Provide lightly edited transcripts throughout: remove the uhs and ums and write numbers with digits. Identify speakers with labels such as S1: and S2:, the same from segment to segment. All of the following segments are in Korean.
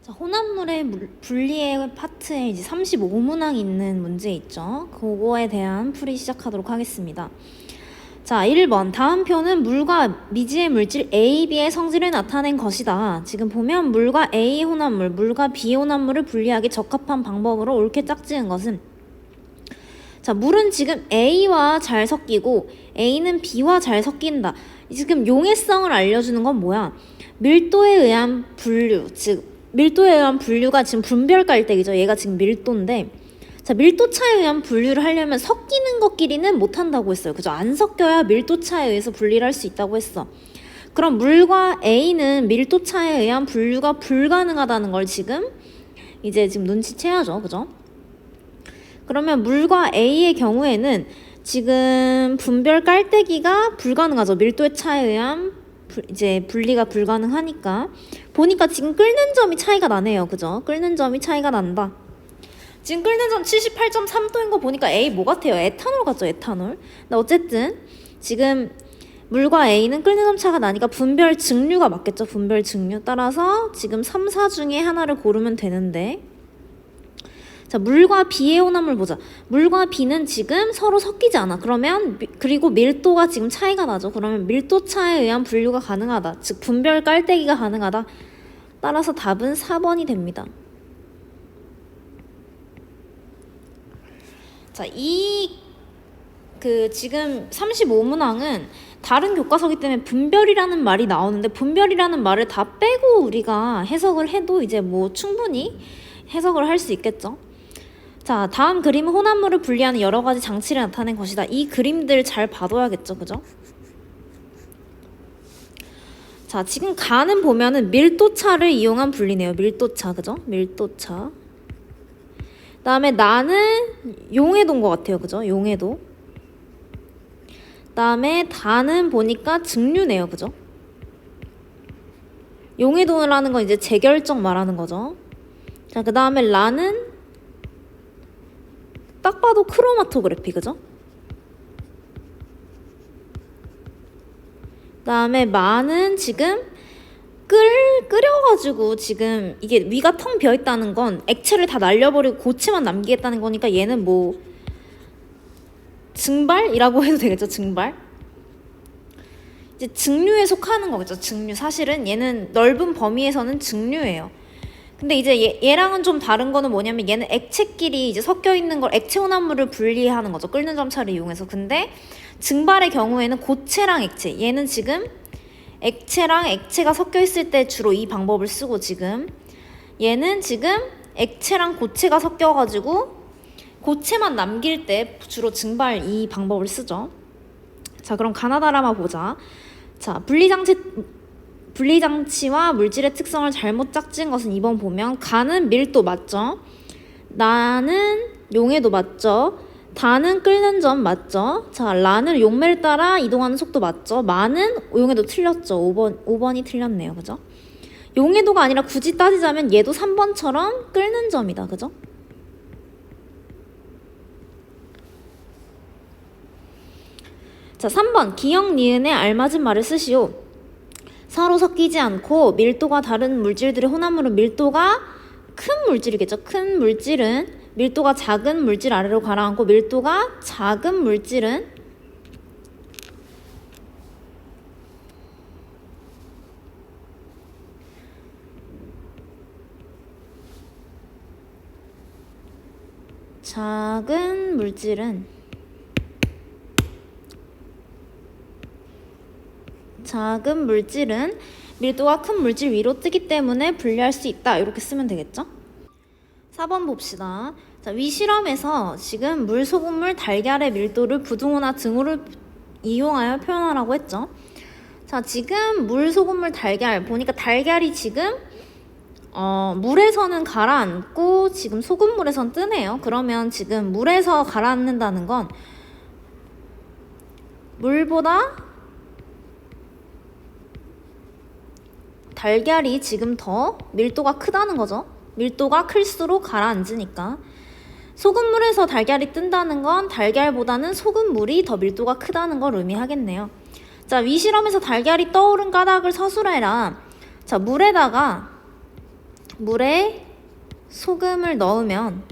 S1: 자, 혼합물의 분리의 파트에 이제 35문항이 있는 문제 있죠. 그거에 대한 풀이 시작하도록 하겠습니다. 자, 1번. 다음 표는 물과 미지의 물질 A, B의 성질을 나타낸 것이다. 지금 보면 물과 A 혼합물, 물과 B 혼합물을 분리하기 적합한 방법으로 옳게 짝지은 것은, 자, 물은 지금 A와 잘 섞이고 A는 B와 잘 섞인다. 지금 용해성을 알려주는 건 뭐야? 밀도에 의한 분류, 즉 밀도에 의한 분류가 지금 분별 깔때기죠. 얘가 지금 밀도인데, 자, 밀도차에 의한 분류를 하려면 섞이는 것끼리는 못한다고 했어요. 그죠? 안 섞여야 밀도차에 의해서 분리를 할 수 있다고 했어. 그럼 물과 A는 밀도차에 의한 분류가 불가능하다는 걸 지금 눈치채야죠. 그죠? 그러면 물과 A의 경우에는 지금 분별 깔때기가 불가능하죠. 밀도의 차에 의한 분리가 불가능하니까. 보니까 지금 끓는 점이 차이가 나네요. 그죠? 끓는 점이 차이가 난다. 지금 끓는 점 78.3도인 거 보니까 A 뭐 같아요? 에탄올 같죠? 에탄올. 근데 어쨌든 지금 물과 A는 끓는 점 차가 나니까 분별 증류가 맞겠죠? 분별 증류. 따라서 지금 3, 4 중에 하나를 고르면 되는데, 자, 물과 B의 혼합물 보자. 물과 B는 지금 서로 섞이지 않아. 그리고 밀도가 지금 차이가 나죠. 그러면 밀도 차에 의한 분류가 가능하다. 즉 분별 깔때기가 가능하다. 따라서 답은 4번이 됩니다. 자, 지금 35문항은 다른 교과서기 때문에 분별이라는 말이 나오는데, 분별이라는 말을 다 빼고 우리가 해석을 해도 이제 뭐 충분히 해석을 할 수 있겠죠. 자, 다음 그림은 혼합물을 분리하는 여러 가지 장치를 나타낸 것이다. 이 그림들 잘 봐둬야겠죠. 그죠? 자, 지금 가는 보면은 밀도차를 이용한 분리네요. 밀도차. 그죠? 밀도차. 그다음에 나는 용해도인 것 같아요. 그죠? 용해도. 그다음에 다는 보니까 증류네요. 그죠? 용해도라는 건 이제 재결정 말하는 거죠. 자, 그다음에 라는 딱 봐도 크로마토그래피. 그죠? 그다음에 마는 지금 끓여가지고 지금 이게 위가 텅 비어있다는 건 액체를 다 날려버리고 고체만 남기겠다는 거니까 얘는 뭐 증발이라고 해도 되겠죠. 증발. 이제 증류에 속하는 거겠죠. 증류. 사실은 얘는 넓은 범위에서는 증류예요. 근데 이제 얘랑은 좀 다른 거는 뭐냐면, 얘는 액체끼리 이제 섞여 있는 걸, 액체 혼합물을 분리하는 거죠. 끓는 점차를 이용해서. 근데 증발의 경우에는 고체랑 액체, 얘는 지금 액체랑 액체가 섞여 있을 때 주로 이 방법을 쓰고, 지금 얘는 지금 액체랑 고체가 섞여가지고 고체만 남길 때 주로 증발 이 방법을 쓰죠. 자, 그럼 가나다라마 보자. 자, 분리장치와 물질의 특성을 잘못 짝지은 것은 2번 보면, 가는 밀도 맞죠? 나는 용해도 맞죠? 다는 끓는 점 맞죠? 자, 라는 용매를 따라 이동하는 속도 맞죠? 마는 용해도 틀렸죠? 5번이 틀렸네요. 그죠? 용해도가 아니라 굳이 따지자면 얘도 3번처럼 끓는 점이다. 그죠? 자, 3번. 기역, 니은에 알맞은 말을 쓰시오. 서로 섞이지 않고 밀도가 다른 물질들의 혼합물은 밀도가 큰 물질이겠죠. 큰 물질은 밀도가 작은 물질 아래로 가라앉고, 밀도가 작은 물질은 밀도가 큰 물질 위로 뜨기 때문에 분리할 수 있다. 이렇게 쓰면 되겠죠? 4번 봅시다. 자, 위 실험에서 지금 물, 소금물, 달걀의 밀도를 부등호나 등호를 이용하여 표현하라고 했죠. 자, 지금 물, 소금물, 달걀 보니까 달걀이 지금 물에서는 가라앉고 지금 소금물에선 뜨네요. 그러면 지금 물에서 가라앉는다는 건 물보다 달걀이 지금 더 밀도가 크다는 거죠. 밀도가 클수록 가라앉으니까. 소금물에서 달걀이 뜬다는 건 달걀보다는 소금물이 더 밀도가 크다는 걸 의미하겠네요. 자, 위 실험에서 달걀이 떠오른 까닭을 서술해라. 자, 물에다가 물에 소금을 넣으면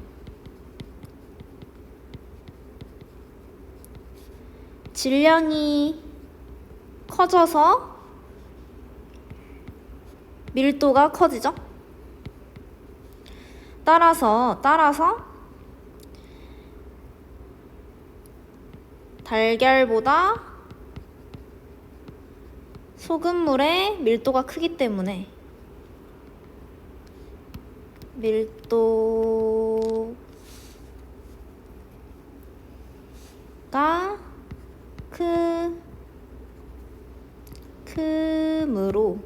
S1: 질량이 커져서 밀도가 커지죠. 따라서 달걀보다 소금물의 밀도가 크기 때문에 밀도가 크므로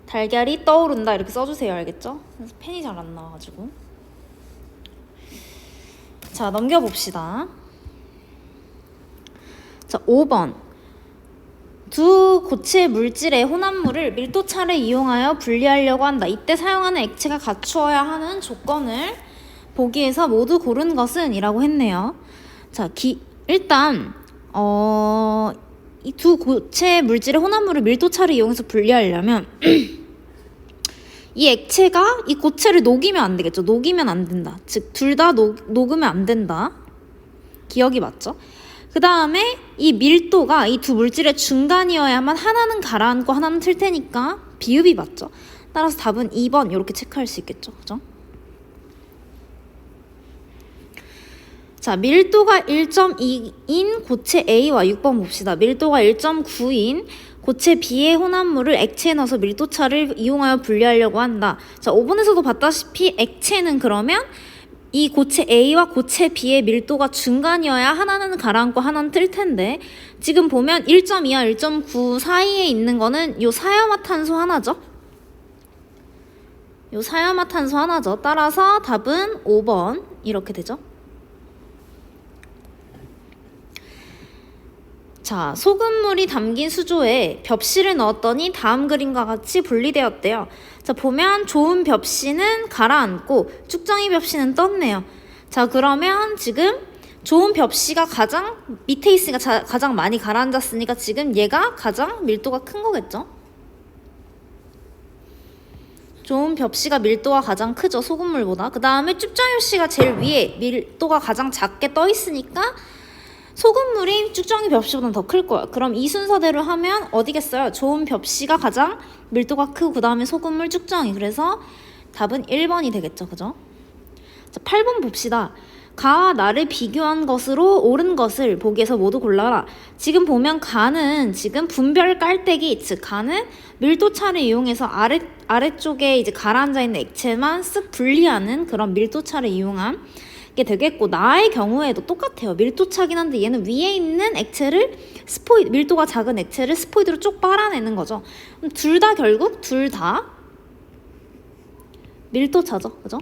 S1: 달걀이 떠오른다 이렇게 써주세요. 알겠죠? 그래서 펜이 잘 안 나와가지고. 자, 넘겨봅시다. 자, 5번. 두 고체 물질의 혼합물을 밀도차를 이용하여 분리하려고 한다. 이때 사용하는 액체가 갖추어야 하는 조건을 보기에서 모두 고른 것은 이라고 했네요. 자, 일단 이 두 고체 물질의 혼합물을 밀도차를 이용해서 분리하려면 이 액체가 이 고체를 녹이면 안 되겠죠. 녹이면 안 된다. 즉, 둘 다 녹으면 안 된다. 기억이 맞죠? 그 다음에 이 밀도가 이 두 물질의 중간이어야만 하나는 가라앉고 하나는 틀 테니까 비읍이 맞죠. 따라서 답은 2번 이렇게 체크할 수 있겠죠. 그죠? 자, 밀도가 1.2인 고체 A와 6번 봅시다. 밀도가 1.9인 고체 B의 혼합물을 액체에 넣어서 밀도차를 이용하여 분리하려고 한다. 자, 5번에서도 봤다시피 액체는 그러면 이 고체 A와 고체 B의 밀도가 중간이어야 하나는 가라앉고 하나는 틀 텐데 지금 보면 1.2와 1.9 사이에 있는 거는 요 사야마탄소 하나죠. 요 사야마탄소 하나죠. 따라서 답은 5번 이렇게 되죠. 자, 소금물이 담긴 수조에 벽시를 넣었더니 다음 그림과 같이 분리되었대요. 자, 보면 좋은 벽시는 가라앉고 쭉정이 벽시는 떴네요. 자, 그러면 지금 좋은 벽시가 가장 밑에 있으니까 가장 많이 가라앉았으니까 지금 얘가 가장 밀도가 큰 거겠죠? 좋은 벽시가 밀도가 가장 크죠, 소금물보다. 그 다음에 쭉정이 벽시가 제일 위에 밀도가 가장 작게 떠 있으니까 소금물이 쭉정이 벽시보다는 더 클 거야. 그럼 이 순서대로 하면 어디겠어요? 좋은 벽시가 가장 밀도가 크고 그 다음에 소금물 쭉정이. 그래서 답은 1번이 되겠죠. 그죠? 자, 8번 봅시다. 가와 나를 비교한 것으로 옳은 것을 보기에서 모두 골라라. 지금 보면 가는 지금 분별 깔때기, 즉 가는 밀도차를 이용해서 아래쪽에 이제 가라앉아 있는 액체만 쓱 분리하는 그런 밀도차를 이용한 게 되겠고, 나의 경우에도 똑같아요. 밀도차긴 한데 얘는 위에 있는 액체를 밀도가 작은 액체를 스포이드로 쭉 빨아내는 거죠. 둘 다 결국 둘 다 밀도차죠. 그죠?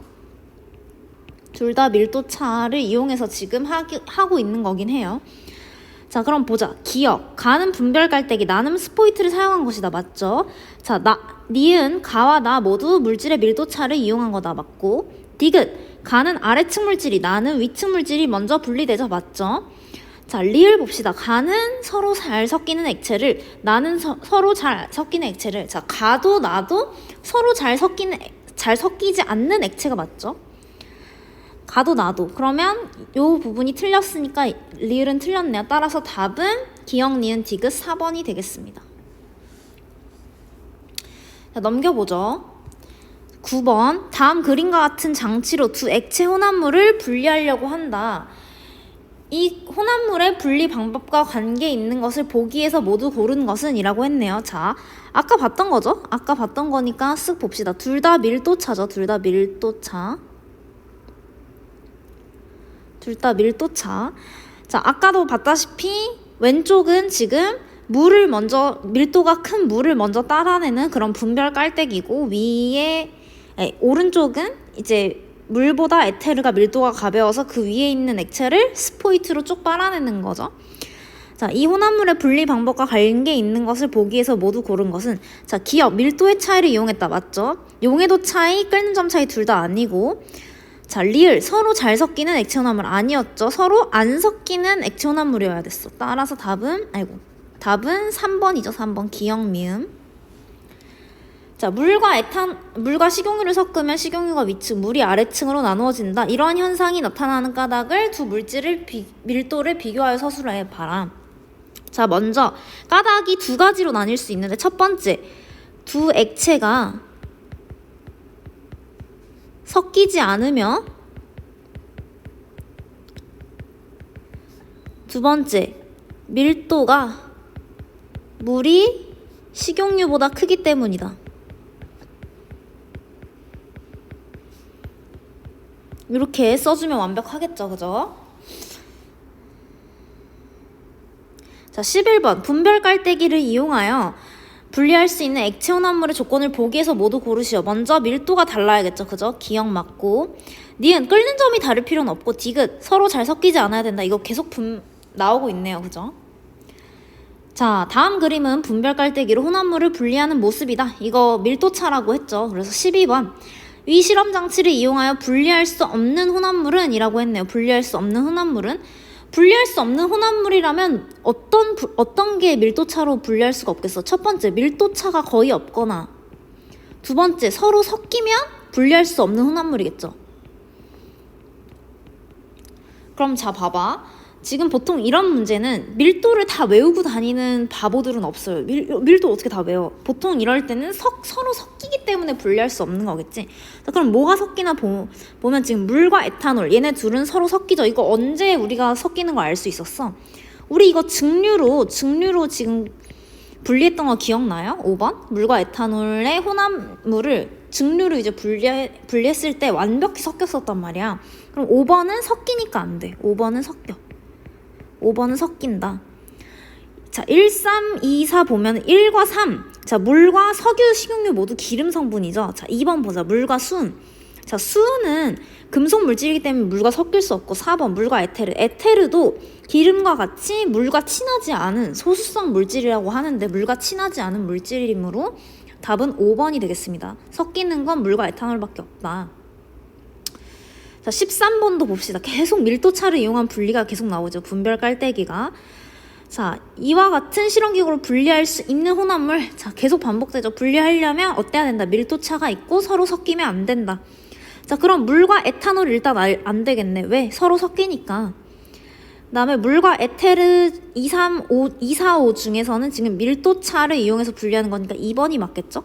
S1: 둘 다 밀도차를 이용해서 지금 하고 있는 거긴 해요. 자, 그럼 보자. 기억. 가는 분별 깔때기. 나는 스포이트를 사용한 것이다. 맞죠? 자, 니은, 가와 나 모두 물질의 밀도차를 이용한 거다. 맞고. 디귿. 가는 아래층 물질이, 나는 위층 물질이 먼저 분리되죠. 맞죠? 자, 리을 봅시다. 가는 서로 잘 섞이는 액체를, 나는 서로 잘 섞이는 액체를. 자, 가도 나도 서로 잘 섞이지 않는 액체가 맞죠? 가도 나도. 그러면 요 부분이 틀렸으니까 리을은 틀렸네요. 따라서 답은 기억, 니은, 디귿 4번이 되겠습니다. 자, 넘겨보죠. 9번. 다음 그림과 같은 장치로 두 액체 혼합물을 분리하려고 한다. 이 혼합물의 분리 방법과 관계 있는 것을 보기에서 모두 고른 것은 이라고 했네요. 자, 아까 봤던 거죠? 아까 봤던 거니까 쓱 봅시다. 둘 다 밀도차죠. 둘 다 밀도차. 둘 다 밀도차. 자, 아까도 봤다시피 왼쪽은 지금 밀도가 큰 물을 먼저 따라내는 그런 분별 깔때기고, 오른쪽은 이제 물보다 에테르가 밀도가 가벼워서 그 위에 있는 액체를 스포이트로 쭉 빨아내는 거죠. 자, 이 혼합물의 분리 방법과 관계 있는 것을 보기에서 모두 고른 것은, 자, 기억, 밀도의 차이를 이용했다. 맞죠? 용해도 차이, 끓는 점 차이 둘 다 아니고, 자, 리을 서로 잘 섞이는 액체혼합물 아니었죠. 서로 안 섞이는 액체혼합물이어야 됐어. 따라서 답은 3번이죠. 3번 기역 미음. 자, 물과 식용유를 섞으면 식용유가 위층, 물이 아래층으로 나누어진다. 이러한 현상이 나타나는 까닭을 두 물질을 밀도를 비교하여 서술해 봐라. 자, 먼저 까닭이 두 가지로 나뉠 수 있는데 첫 번째, 두 액체가 섞이지 않으며, 두 번째, 밀도가 물이 식용유보다 크기 때문이다. 이렇게 써주면 완벽하겠죠, 그죠? 자, 11번 분별 깔때기를 이용하여 분리할 수 있는 액체혼합물의 조건을 보기에서 모두 고르시오. 먼저 밀도가 달라야겠죠, 그죠? 기억 맞고. 니은 끓는 점이 다를 필요는 없고. 디귿 서로 잘 섞이지 않아야 된다. 이거 계속 나오고 있네요, 그죠? 자, 다음 그림은 분별 깔때기로 혼합물을 분리하는 모습이다. 이거 밀도차라고 했죠. 그래서 12번 위 실험 장치를 이용하여 분리할 수 없는 혼합물은 이라고 했네요. 분리할 수 없는 혼합물은, 분리할 수 없는 혼합물이라면 어떤 게 밀도차로 분리할 수가 없겠어? 첫 번째, 밀도차가 거의 없거나, 두 번째, 서로 섞이면 분리할 수 없는 혼합물이겠죠. 그럼 자, 봐봐. 지금 보통 이런 문제는 밀도를 다 외우고 다니는 바보들은 없어요. 밀도 어떻게 다 외워? 보통 이럴 때는 서로 섞이기 때문에 분리할 수 없는 거겠지. 자, 그럼 뭐가 섞이나 보면 지금 물과 에탄올, 얘네 둘은 서로 섞이죠. 이거 언제 우리가 섞이는 거 알 수 있었어? 우리 이거 증류로 지금 분리했던 거 기억나요? 5번 물과 에탄올의 혼합물을 증류로 이제 분리했을 때 완벽히 섞였었단 말이야. 그럼 5번은 섞이니까 안 돼. 5번은 섞인다. 자, 1, 3, 2, 4 보면 1과 3. 자, 물과 석유, 식용유 모두 기름 성분이죠. 자, 2번 보자. 물과 수은. 자, 수은은 금속 물질이기 때문에 물과 섞일 수 없고. 4번 물과 에테르. 에테르도 기름과 같이 물과 친하지 않은 소수성 물질이라고 하는데 물과 친하지 않은 물질이므로 답은 5번이 되겠습니다. 섞이는 건 물과 에탄올밖에 없다. 자, 13번도 봅시다. 계속 밀도차를 이용한 분리가 계속 나오죠. 분별 깔때기가. 자, 이와 같은 실험기구로 분리할 수 있는 혼합물. 자, 계속 반복되죠. 분리하려면 어때야 된다? 밀도차가 있고 서로 섞이면 안 된다. 자, 그럼 물과 에탄올 일단 안 되겠네. 왜? 서로 섞이니까. 그 다음에 물과 에테르 2, 4, 5 중에서는 지금 밀도차를 이용해서 분리하는 거니까 2번이 맞겠죠?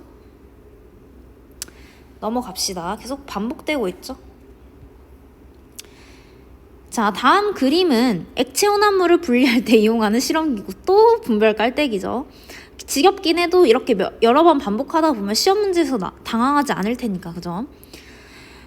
S1: 넘어갑시다. 계속 반복되고 있죠. 자, 다음 그림은 액체 혼합물을 분리할 때 이용하는 실험기구. 또 분별 깔때기죠. 지겹긴 해도 이렇게 여러 번 반복하다 보면 시험 문제에서 당황하지 않을 테니까, 그죠?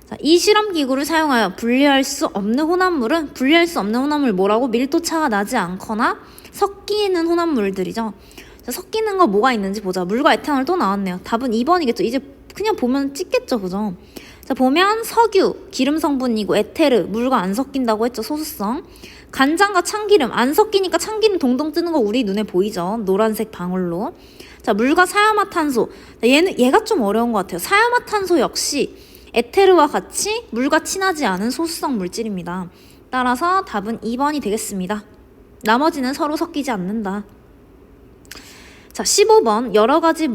S1: 자, 이 실험기구를 사용하여 분리할 수 없는 혼합물은, 분리할 수 없는 혼합물 뭐라고? 밀도차가 나지 않거나 섞이는 혼합물들이죠. 자, 섞이는 거 뭐가 있는지 보자. 물과 에탄올 또 나왔네요. 답은 2번이겠죠. 이제 그냥 보면 찍겠죠, 그죠? 자, 보면 석유, 기름 성분이고, 에테르, 물과 안 섞인다고 했죠, 소수성. 간장과 참기름, 안 섞이니까 참기름 동동 뜨는 거 우리 눈에 보이죠, 노란색 방울로. 자, 물과 사야마탄소. 얘가 좀 어려운 것 같아요. 사야마탄소 역시 에테르와 같이 물과 친하지 않은 소수성 물질입니다. 따라서 답은 2번이 되겠습니다. 나머지는 서로 섞이지 않는다. 자, 15번 여러 가지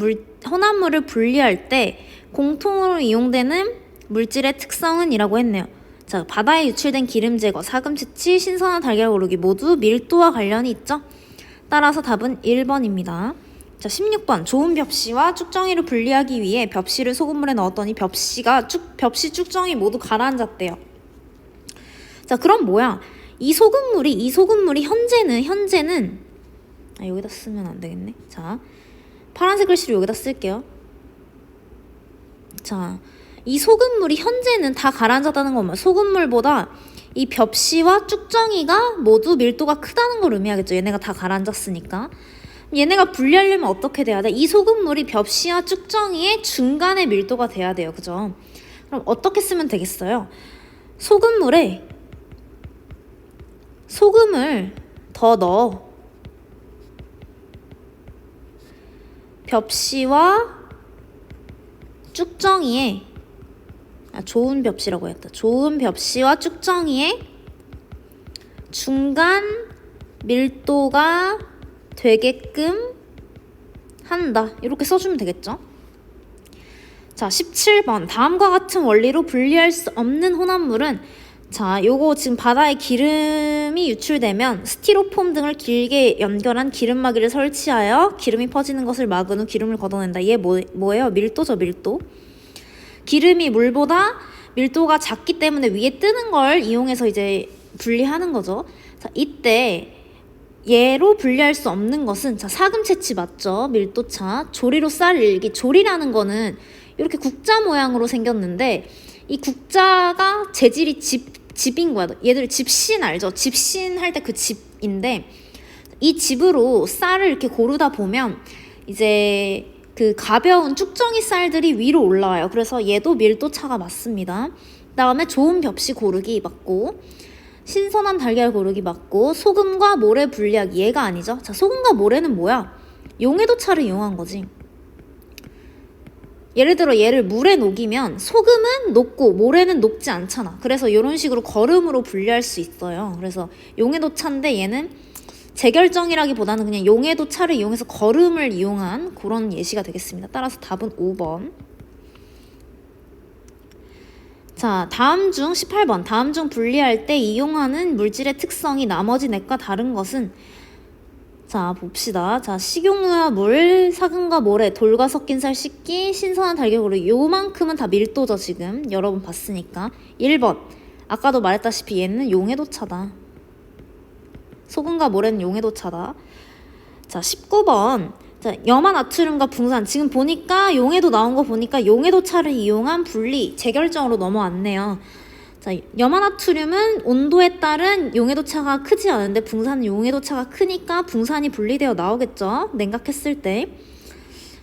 S1: 혼합물을 분리할 때 공통으로 이용되는 물질의 특성은 이라고 했네요. 자, 바다에 유출된 기름 제거, 사금 채취, 신선한 달걀 고르기 모두 밀도와 관련이 있죠. 따라서 답은 1번입니다. 자, 16번 좋은 벽시와 쭉정이를 분리하기 위해 벽시를 소금물에 넣었더니 벽시 쭉정이 모두 가라앉았대요. 자, 그럼 뭐야? 이 소금물이 현재는 여기다 쓰면 안 되겠네. 자, 파란색 글씨로 여기다 쓸게요. 자, 이 소금물이 현재는 다 가라앉았다는 건 뭐야? 소금물보다 이 벽시와 쭉정이가 모두 밀도가 크다는 걸 의미하겠죠. 얘네가 다 가라앉았으니까. 얘네가 분리하려면 어떻게 돼야 돼? 이 소금물이 벽시와 쭉정이의 중간의 밀도가 돼야 돼요. 그죠? 그럼 어떻게 쓰면 되겠어요? 소금물에 소금을 더 넣어. 벽시와 쭉정이의 좋은 벽시라고 했다. 좋은 벽시와 쭉정이의 중간 밀도가 되게끔 한다. 이렇게 써주면 되겠죠. 자, 17번. 다음과 같은 원리로 분리할 수 없는 혼합물은, 자, 요거 지금 바다에 기름이 유출되면 스티로폼 등을 길게 연결한 기름막이를 설치하여 기름이 퍼지는 것을 막은 후 기름을 걷어낸다. 얘 뭐예요? 밀도죠, 밀도. 기름이 물보다 밀도가 작기 때문에 위에 뜨는 걸 이용해서 이제 분리하는 거죠. 자, 이때 얘로 분리할 수 없는 것은, 자, 사금채치 맞죠? 밀도차. 조리로 쌀 일기. 조리라는 거는 이렇게 국자 모양으로 생겼는데 이 국자가 재질이 집인 거야. 얘들 집신 알죠? 집신 할 때 그 집인데 이 집으로 쌀을 이렇게 고르다 보면 이제 그 가벼운 쭉정이 쌀들이 위로 올라와요. 그래서 얘도 밀도차가 맞습니다. 그다음에 좋은 벽시 고르기 맞고, 신선한 달걀 고르기 맞고, 소금과 모래 분리하기 얘가 아니죠. 자, 소금과 모래는 뭐야? 용해도차를 이용한 거지. 예를 들어 얘를 물에 녹이면 소금은 녹고 모래는 녹지 않잖아. 그래서 이런 식으로 거름으로 분리할 수 있어요. 그래서 용해도차인데 얘는 재결정이라기보다는 그냥 용해도차를 이용해서 거름을 이용한 그런 예시가 되겠습니다. 따라서 답은 5번. 자, 다음 중 18번. 다음 중 분리할 때 이용하는 물질의 특성이 나머지 넷과 다른 것은, 자, 봅시다. 자, 식용유와 물, 사금과 모래, 돌과 섞인 쌀 씻기, 신선한 달걀 고르기. 요만큼은 다 밀도죠, 지금. 여러 번 봤으니까. 1번. 아까도 말했다시피 얘는 용해도차다. 소금과 모래는 용해도차다. 자, 19번. 자, 염화나트륨과 붕산. 지금 보니까 용해도 나온 거 보니까 용해도차를 이용한 분리, 재결정으로 넘어왔네요. 자, 염화나트륨은 온도에 따른 용해도차가 크지 않은데 붕산은 용해도차가 크니까 붕산이 분리되어 나오겠죠. 냉각했을 때.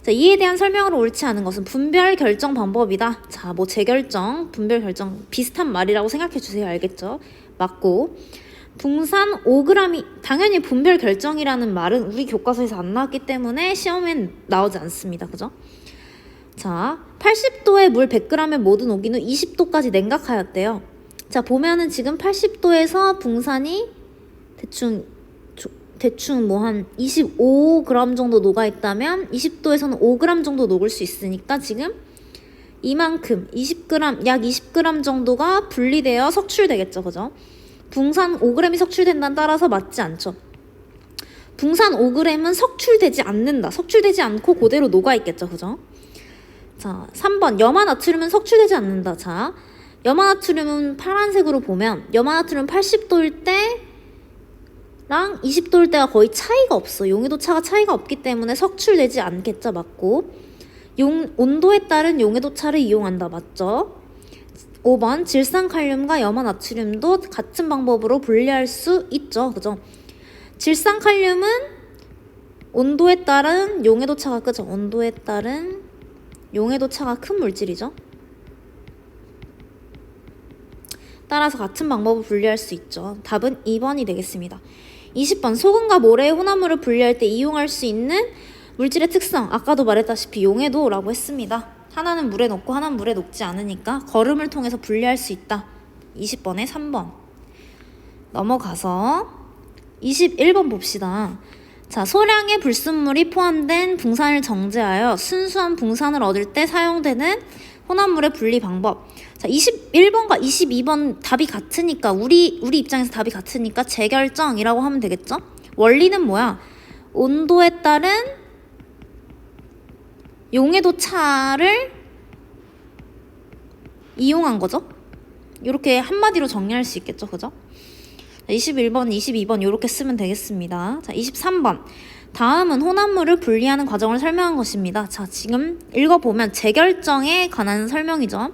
S1: 자, 이에 대한 설명으로 옳지 않은 것은 분별 결정 방법이다. 자, 뭐 재결정, 분별 결정 비슷한 말이라고 생각해 주세요. 알겠죠? 맞고, 붕산 5g이 당연히 분별 결정이라는 말은 우리 교과서에서 안 나왔기 때문에 시험엔 나오지 않습니다. 그죠? 자, 80도에 물 100g을 모두 녹인 후 20도까지 냉각하였대요. 자, 보면은 지금 80도에서 붕산이 대충 뭐 한 25g 정도 녹아 있다면 20도에서는 5g 정도 녹을 수 있으니까 지금 이만큼 20g, 약 20g 정도가 분리되어 석출되겠죠. 그죠? 붕산 5g이 석출된다는 따라서 맞지 않죠. 붕산 5g은 석출되지 않는다. 석출되지 않고 그대로 녹아 있겠죠. 그죠? 자, 3번. 염화나트륨은 석출되지 않는다. 자, 염화나트륨은 파란색으로 보면 염화나트륨 80도일 때랑 20도일 때가 거의 차이가 없어. 용해도차가 차이가 없기 때문에 석출되지 않겠죠. 맞고, 온도에 따른 용해도차를 이용한다. 맞죠? 5번. 질산칼륨과 염화나트륨도 같은 방법으로 분리할 수 있죠. 그죠? 질산칼륨은 온도에 따른 용해도차가 크죠. 온도에 따른 용해도차가 큰 물질이죠. 따라서 같은 방법으로 분리할 수 있죠. 답은 2번이 되겠습니다. 20번. 소금과 모래의 혼합물을 분리할 때 이용할 수 있는 물질의 특성. 아까도 말했다시피 용해도라고 했습니다. 하나는 물에 녹고 하나는 물에 녹지 않으니까 거름을 통해서 분리할 수 있다. 20번에 3번. 넘어가서 21번 봅시다. 자, 소량의 불순물이 포함된 붕산을 정제하여 순수한 붕산을 얻을 때 사용되는 혼합물의 분리 방법. 자, 21번과 22번 답이 같으니까 우리 입장에서 답이 같으니까 재결정이라고 하면 되겠죠? 원리는 뭐야? 온도에 따른 용해도차를 이용한 거죠. 이렇게 한마디로 정리할 수 있겠죠. 그죠? 21번, 22번 이렇게 쓰면 되겠습니다. 자, 23번. 다음은 혼합물을 분리하는 과정을 설명한 것입니다. 자, 지금 읽어보면 재결정에 관한 설명이죠.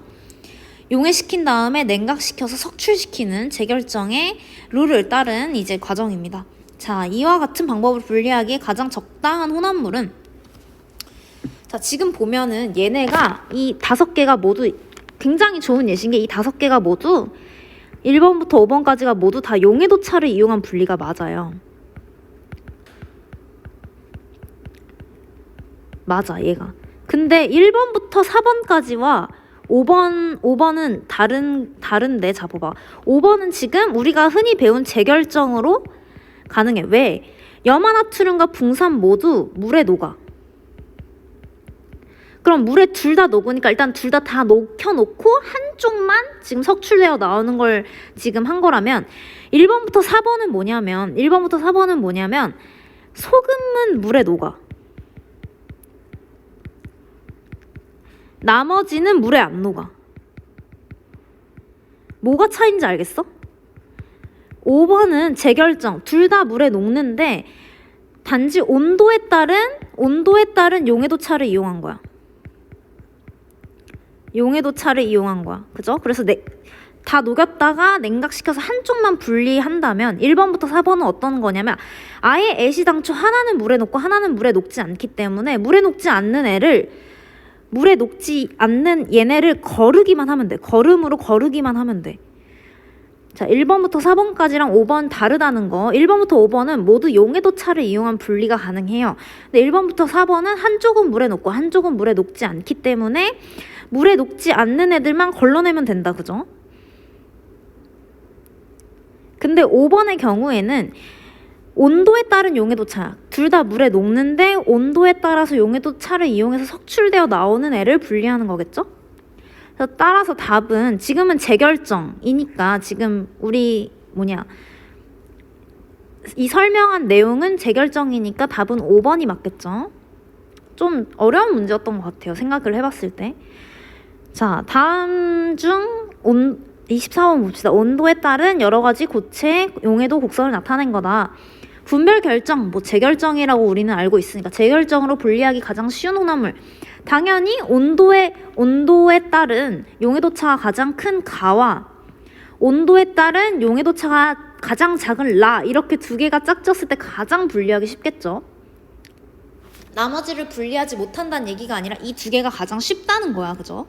S1: 용해시킨 다음에 냉각시켜서 석출시키는 재결정의 룰을 따른 이제 과정입니다. 자, 이와 같은 방법을 분리하기에 가장 적당한 혼합물은, 자, 지금 보면은 얘네가 이 5개가 모두 굉장히 좋은 예시인 게 이 5개가 모두 1번부터 5번까지가 모두 다 용해도차를 이용한 분리가 맞아요. 맞아, 얘가. 근데 1번부터 4번까지와 5번은 다른데, 자, 봐봐. 5번은 지금 우리가 흔히 배운 재결정으로 가능해. 왜? 염화나트륨과 붕산 모두 물에 녹아. 그럼 물에 둘 다 녹으니까 일단 둘 다 녹여놓고 한쪽만 지금 석출되어 나오는 걸 지금 한 거라면 1번부터 4번은 뭐냐면 소금은 물에 녹아. 나머지는 물에 안 녹아. 뭐가 차이인지 알겠어? 5번은 재결정, 둘 다 물에 녹는데 단지 온도에 따른 용해도 차를 이용한 거야. 용해도 차를 이용한 거야. 그죠? 그래서 다 녹였다가 냉각시켜서 한쪽만 분리한다면 1번부터 4번은 어떤 거냐면 아예 애시당초 하나는 물에 녹고 하나는 물에 녹지 않기 때문에 물에 녹지 않는 얘네를 거르기만 하면 돼. 걸음으로 거르기만 하면 돼. 자, 1번부터 4번까지랑 5번 다르다는 거. 1번부터 5번은 모두 용해도 차를 이용한 분리가 가능해요. 근데 1번부터 4번은 한쪽은 물에 녹고 한쪽은 물에 녹지 않기 때문에 물에 녹지 않는 애들만 걸러내면 된다. 그죠? 근데 5번의 경우에는 온도에 따른 용해도 차, 둘 다 물에 녹는데 온도에 따라서 용해도 차를 이용해서 석출되어 나오는 애를 분리하는 거겠죠? 그래서 따라서 답은 지금은 재결정이니까 지금 우리 이 설명한 내용은 재결정이니까 답은 5번이 맞겠죠? 좀 어려운 문제였던 것 같아요. 생각을 해봤을 때. 자, 다음 중 24번 봅시다. 온도에 따른 여러 가지 고체, 용해도, 곡선을 나타낸 거다. 분별 결정, 재결정이라고 우리는 알고 있으니까 재결정으로 분리하기 가장 쉬운 혼합물. 당연히 온도에 따른 용해도 차가 가장 큰 가와 온도에 따른 용해도 차가 가장 작은 라, 이렇게 두 개가 짝졌을 때 가장 분리하기 쉽겠죠. 나머지를 분리하지 못한다는 얘기가 아니라 이 두 개가 가장 쉽다는 거야. 그죠?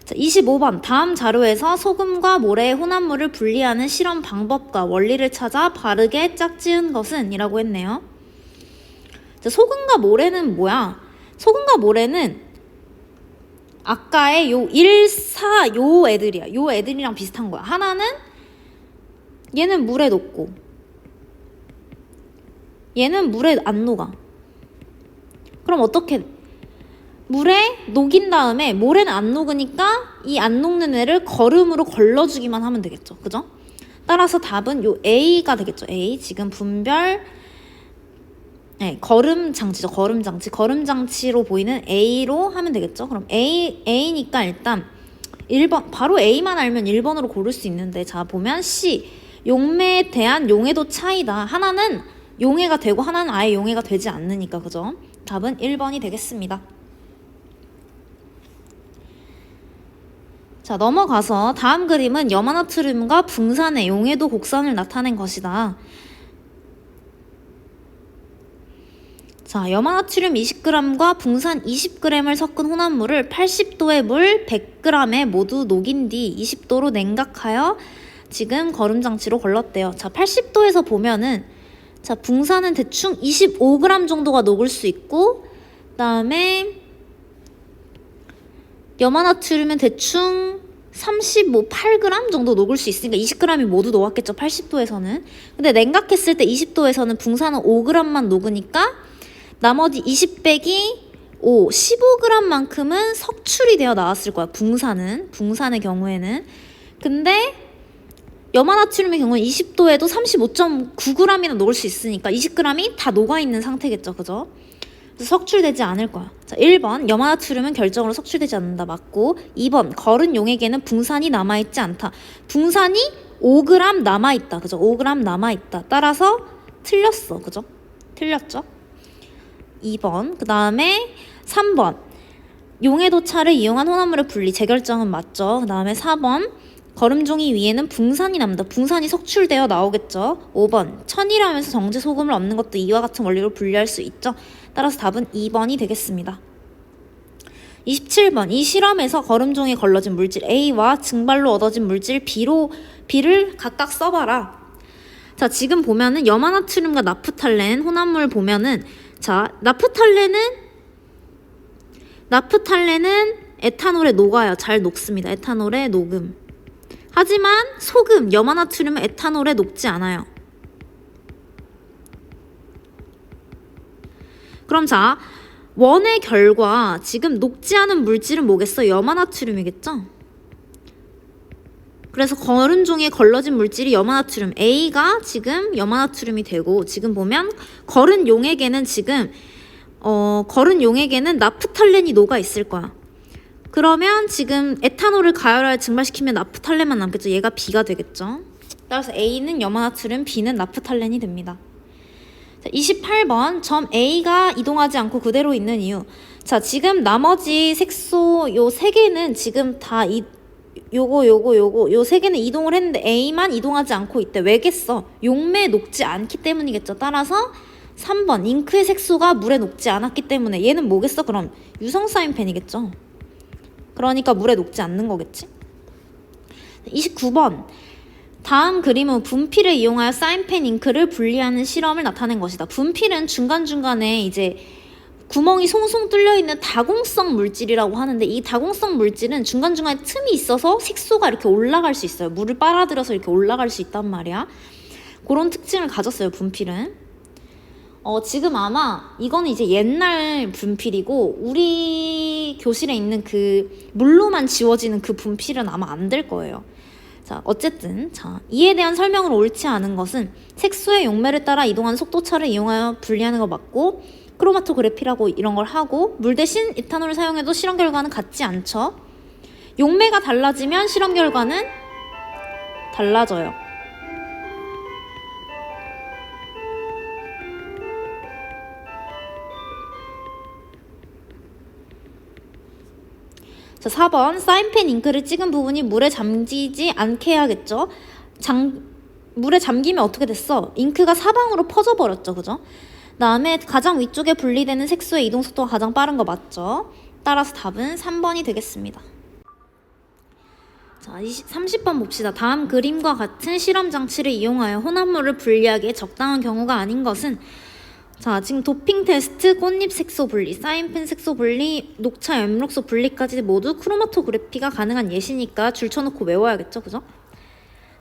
S1: 자, 25번 다음 자료에서 소금과 모래의 혼합물을 분리하는 실험 방법과 원리를 찾아 바르게 짝지은 것은? 이라고 했네요. 자, 소금과 모래는 뭐야? 소금과 모래는 아까의 요 1, 4 요 애들이야. 요 애들이랑 비슷한 거야. 하나는 얘는 물에 녹고 얘는 물에 안 녹아. 그럼 어떻게 돼? 물에 녹인 다음에 모래는 안 녹으니까 이 안 녹는 애를 걸음으로 걸러주기만 하면 되겠죠. 그죠? 따라서 답은 요 A가 되겠죠. A. 지금 분별 걸음장치죠. 걸음장치로 보이는 A로 하면 되겠죠. 그럼 A니까 일단 1번, 바로 A만 알면 1번으로 고를 수 있는데, 자, 보면 C. 용매에 대한 용해도 차이다. 하나는 용해가 되고 하나는 아예 용해가 되지 않으니까. 그죠? 답은 1번이 되겠습니다. 자, 넘어가서 다음 그림은 염화나트륨과 붕산의 용해도 곡선을 나타낸 것이다. 자, 염화나트륨 20g과 붕산 20g을 섞은 혼합물을 80도의 물 100g에 모두 녹인 뒤 20도로 냉각하여 지금 걸음장치로 걸렀대요. 자, 80도에서 보면은 자, 붕산은 대충 25g 정도가 녹을 수 있고, 그 다음에 염화나트륨은 대충 8g 정도 녹을 수 있으니까 20g이 모두 녹았겠죠. 80도에서는. 근데 냉각했을 때 20도에서는 붕산은 5g만 녹으니까 나머지 20 빼기 5, 15g만큼은 석출이 되어 나왔을 거야. 붕산의 경우에는. 근데 염화나트륨의 경우는 20도에도 35.9g이나 녹을 수 있으니까 20g이 다 녹아있는 상태겠죠. 그죠? 그래서 석출되지 않을 거야. 자, 1번 염화나트륨은 결정으로 석출되지 않는다. 맞고, 2번 거른 용액에는 붕산이 남아있지 않다. 붕산이 5g 남아있다. 그죠? 5g 남아있다. 따라서 틀렸어. 그죠? 틀렸죠? 2번. 그 다음에 3번 용해도 차를 이용한 혼합물의 분리 재결정은 맞죠. 그 다음에 4번 거름종이 위에는 붕산이 남다. 붕산이 석출되어 나오겠죠. 5번 천이라면서 정제 소금을 얻는 것도 이와 같은 원리로 분리할 수 있죠. 따라서 답은 2번이 되겠습니다. 27번 이 실험에서 거름종에 걸러진 물질 A와 증발로 얻어진 물질 B를 각각 써봐라. 자, 지금 보면은 염화나트륨과 나프탈렌 혼합물 보면은, 자, 나프탈렌은 에탄올에 녹아요. 잘 녹습니다. 에탄올에 녹음. 하지만 소금, 염화나트륨은 에탄올에 녹지 않아요. 그럼 자, 원의 결과 지금 녹지 않은 물질은 뭐겠어? 염화나트륨이겠죠? 그래서 거른 종이에 걸러진 물질이 염화나트륨 A가 지금 염화나트륨이 되고, 지금 보면 거른 용액에는 지금 거른 용액에는 나프탈렌이 녹아 있을 거야. 그러면 지금 에탄올을 가열하여 증발시키면 나프탈렌만 남겠죠. 얘가 B가 되겠죠. 따라서 A는 염화나트륨, B는 나프탈렌이 됩니다. 자, 28번 점 A가 이동하지 않고 그대로 있는 이유. 자, 지금 나머지 색소 요 세 개는 지금 다 요 세 개는 이동을 했는데 A만 이동하지 않고 있대. 왜겠어? 용매에 녹지 않기 때문이겠죠. 따라서 3번 잉크의 색소가 물에 녹지 않았기 때문에 얘는 뭐겠어? 그럼 유성 사인펜이겠죠. 그러니까 물에 녹지 않는 거겠지. 29번 다음 그림은 분필을 이용하여 사인펜 잉크를 분리하는 실험을 나타낸 것이다. 분필은 중간중간에 이제 구멍이 송송 뚫려 있는 다공성 물질이라고 하는데, 이 다공성 물질은 중간중간에 틈이 있어서 색소가 이렇게 올라갈 수 있어요. 물을 빨아들여서 이렇게 올라갈 수 있단 말이야. 그런 특징을 가졌어요, 분필은. 지금 아마 이거는 이제 옛날 분필이고, 우리 교실에 있는 그 물로만 지워지는 그 분필은 아마 안 될 거예요. 자, 어쨌든 이에 대한 설명으로 옳지 않은 것은 색소의 용매를 따라 이동하는 속도차를 이용하여 분리하는 거 맞고, 크로마토그래피라고 이런 걸 하고, 물 대신 에탄올을 사용해도 실험 결과는 같지 않죠. 용매가 달라지면 실험 결과는 달라져요. 자, 4번 사인펜 잉크를 찍은 부분이 물에 잠기지 않게 해야겠죠. 물에 잠기면 어떻게 됐어? 잉크가 사방으로 퍼져버렸죠. 그죠? 다음에 가장 위쪽에 분리되는 색소의 이동 속도가 가장 빠른 거 맞죠? 따라서 답은 3번이 되겠습니다. 자, 30번 봅시다. 다음 그림과 같은 실험 장치를 이용하여 혼합물을 분리하기에 적당한 경우가 아닌 것은, 자, 지금 도핑 테스트, 꽃잎 색소 분리, 사인펜 색소 분리, 녹차 엽록소 분리까지 모두 크로마토그래피가 가능한 예시니까 줄쳐놓고 외워야겠죠, 그죠?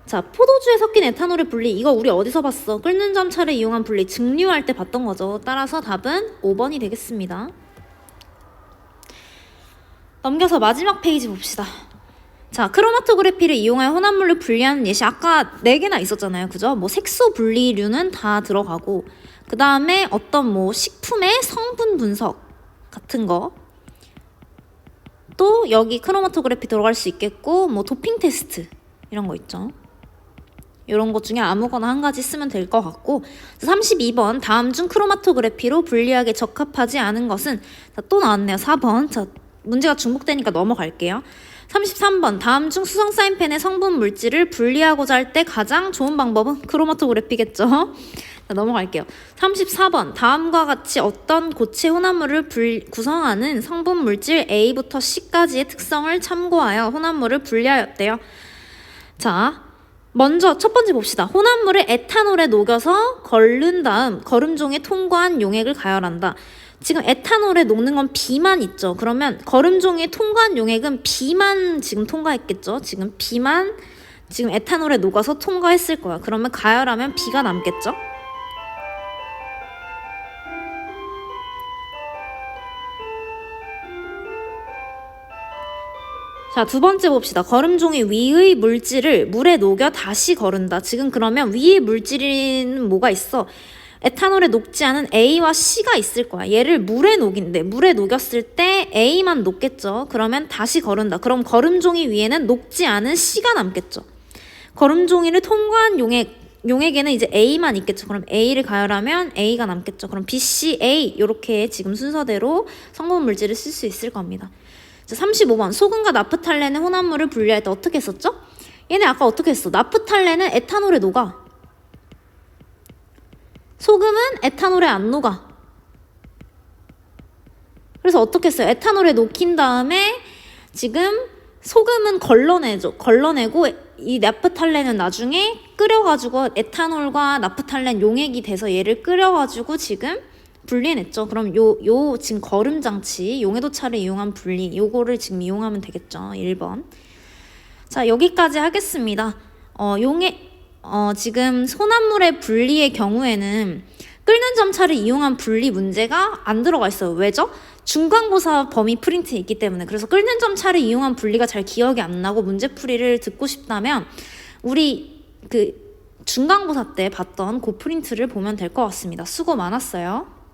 S1: 자, 포도주에 섞인 에탄올의 분리, 이거 우리 어디서 봤어? 끓는 점차를 이용한 분리, 증류할 때 봤던 거죠. 따라서 답은 5번이 되겠습니다. 넘겨서 마지막 페이지 봅시다. 자, 크로마토그래피를 이용하여 혼합물을 분리하는 예시, 아까 4개나 있었잖아요, 그죠? 뭐 색소 분리류는 다 들어가고, 그 다음에 어떤 뭐 식품의 성분 분석 같은 거, 또 여기 크로마토그래피 들어갈 수 있겠고, 뭐 도핑 테스트 이런 거 있죠. 이런 것 중에 아무거나 한 가지 쓰면 될 것 같고, 32번 다음 중 크로마토그래피로 분리하기에 적합하지 않은 것은, 자, 또 나왔네요. 4번. 자, 문제가 중복되니까 넘어갈게요. 33번 다음 중 수성 사인펜의 성분 물질을 분리하고자 할 때 가장 좋은 방법은 크로마토그래피겠죠. 자, 넘어갈게요. 34번 다음과 같이 어떤 고체 혼합물을 구성하는 성분 물질 A부터 C까지의 특성을 참고하여 혼합물을 분리하였대요. 자, 먼저 첫 번째 봅시다. 혼합물을 에탄올에 녹여서 걸른 다음 거름종에 통과한 용액을 가열한다. 지금 에탄올에 녹는 건 B만 있죠. 그러면 거름종에 통과한 용액은 B만 지금 통과했겠죠. 지금 B만 지금 에탄올에 녹아서 통과했을 거야. 그러면 가열하면 B가 남겠죠. 자, 두 번째 봅시다. 거름종이 위의 물질을 물에 녹여 다시 거른다. 지금 그러면 위의 물질은 뭐가 있어? 에탄올에 녹지 않은 A와 C가 있을 거야. 얘를 물에 녹인데, 물에 녹였을 때 A만 녹겠죠. 그러면 다시 거른다. 그럼 거름종이 위에는 녹지 않은 C가 남겠죠. 거름종이를 통과한 용액에는 이제 A만 있겠죠. 그럼 A를 가열하면 A가 남겠죠. 그럼 B, C, A 이렇게 지금 순서대로 성분 물질을 쓸 수 있을 겁니다. 자, 35번 소금과 나프탈렌의 혼합물을 분리할 때 어떻게 했었죠? 얘네 아까 어떻게 했어? 나프탈렌은 에탄올에 녹아. 소금은 에탄올에 안 녹아. 그래서 어떻게 했어요? 에탄올에 녹인 다음에 지금 소금은 걸러내고 이 나프탈렌은 나중에 끓여가지고 에탄올과 나프탈렌 용액이 돼서 얘를 끓여가지고 지금 분리해냈죠. 그럼 요 지금 걸음 장치, 용해도차를 이용한 분리, 요거를 지금 이용하면 되겠죠. 1번. 자, 여기까지 하겠습니다. 지금 소난물의 분리의 경우에는 끓는 점차를 이용한 분리 문제가 안 들어가 있어요. 왜죠? 중간고사 범위 프린트에 있기 때문에. 그래서 끓는 점차를 이용한 분리가 잘 기억이 안 나고 문제풀이를 듣고 싶다면 우리 중간고사 때 봤던 그 프린트를 보면 될 것 같습니다. 수고 많았어요.